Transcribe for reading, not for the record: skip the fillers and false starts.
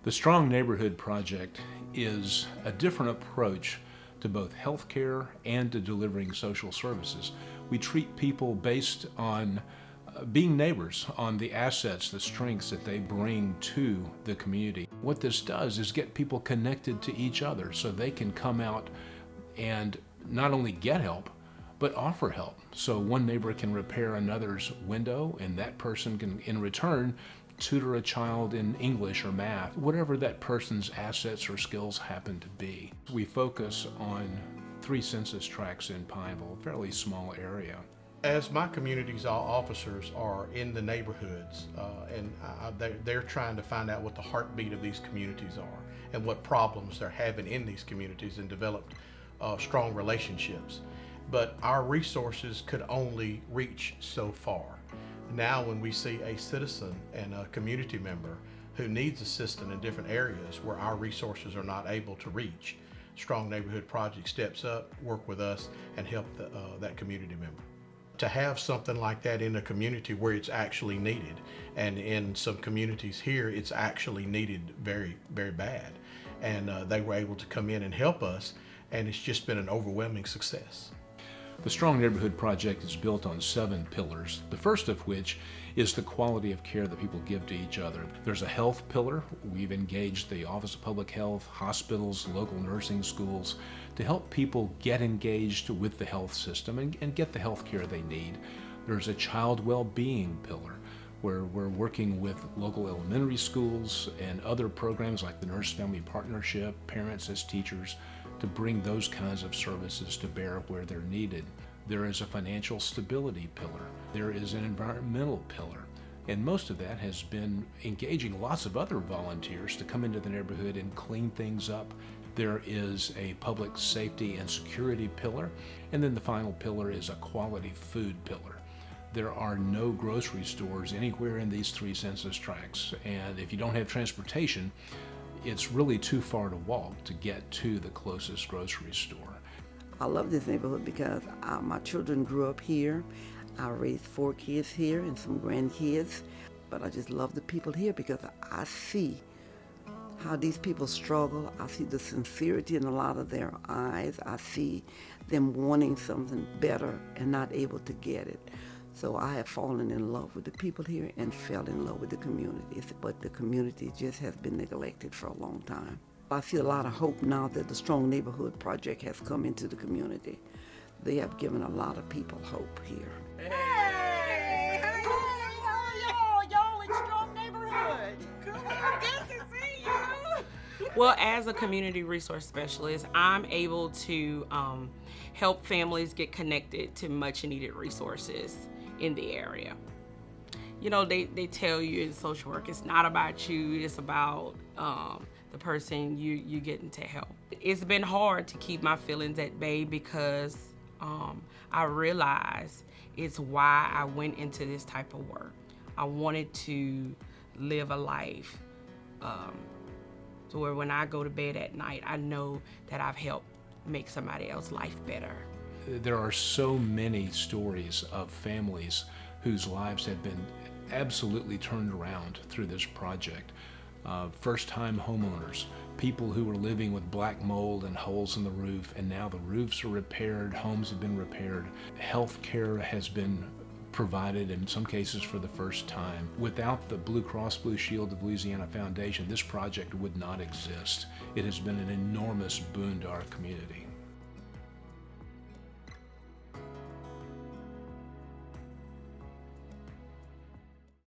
The Strong Neighborhood Project is a different approach to both healthcare and to delivering social services. We treat people based on being neighbors, on the assets, the strengths that they bring to the community. What this does is get people connected to each other so they can come out and not only get help, but offer help. So one neighbor can repair another's window, and that person can, in return, tutor a child in English or math, whatever that person's assets or skills happen to be. We focus on 3 census tracts in Pineville, a fairly small area. As my community's officers are in the neighborhoods, they're trying to find out what the heartbeat of these communities are and what problems they're having in these communities and develop strong relationships. But our resources could only reach so far. Now when we see a citizen and a community member who needs assistance in different areas where our resources are not able to reach, Strong Neighborhood Project steps up, work with us, and help that community member. To have something like that in a community where it's actually needed, and in some communities here it's actually needed very, very bad, and they were able to come in and help us, and it's just been an overwhelming success. The Strong Neighborhood Project is built on 7 pillars, the first of which is the quality of care that people give to each other. There's a health pillar. We've engaged the Office of Public Health, hospitals, local nursing schools to help people get engaged with the health system and get the health care they need. There's a child well-being pillar, where we're working with local elementary schools and other programs like the Nurse Family Partnership, parents as teachers, to bring those kinds of services to bear where they're needed. There is a financial stability pillar. There is an environmental pillar. And most of that has been engaging lots of other volunteers to come into the neighborhood and clean things up. There is a public safety and security pillar. And then the final pillar is a quality food pillar. There are no grocery stores anywhere in these 3 census tracts. And if you don't have transportation, it's really too far to walk to get to the closest grocery store. I love this neighborhood because my children grew up here. I raised 4 kids here and some grandkids, but I just love the people here because I see how these people struggle. I see the sincerity in a lot of their eyes. I see them wanting something better and not able to get it. So I have fallen in love with the people here and fell in love with the community. But the community just has been neglected for a long time. I see a lot of hope now that the Strong Neighborhood Project has come into the community. They have given a lot of people hope here. Hey! Y'all in Strong Neighborhood. Good to see you. Well, as a community resource specialist, I'm able to help families get connected to much needed resources in the area. You know, they tell you in social work, it's not about you, it's about the person you getting to help. It's been hard to keep my feelings at bay because I realize it's why I went into this type of work. I wanted to live a life to where when I go to bed at night, I know that I've helped make somebody else's life better. There are so many stories of families whose lives have been absolutely turned around through this project. First-time homeowners, people who were living with black mold and holes in the roof, and now the roofs are repaired, homes have been repaired, health care has been provided in some cases for the first time. Without the Blue Cross Blue Shield of Louisiana Foundation, this project would not exist. It has been an enormous boon to our community.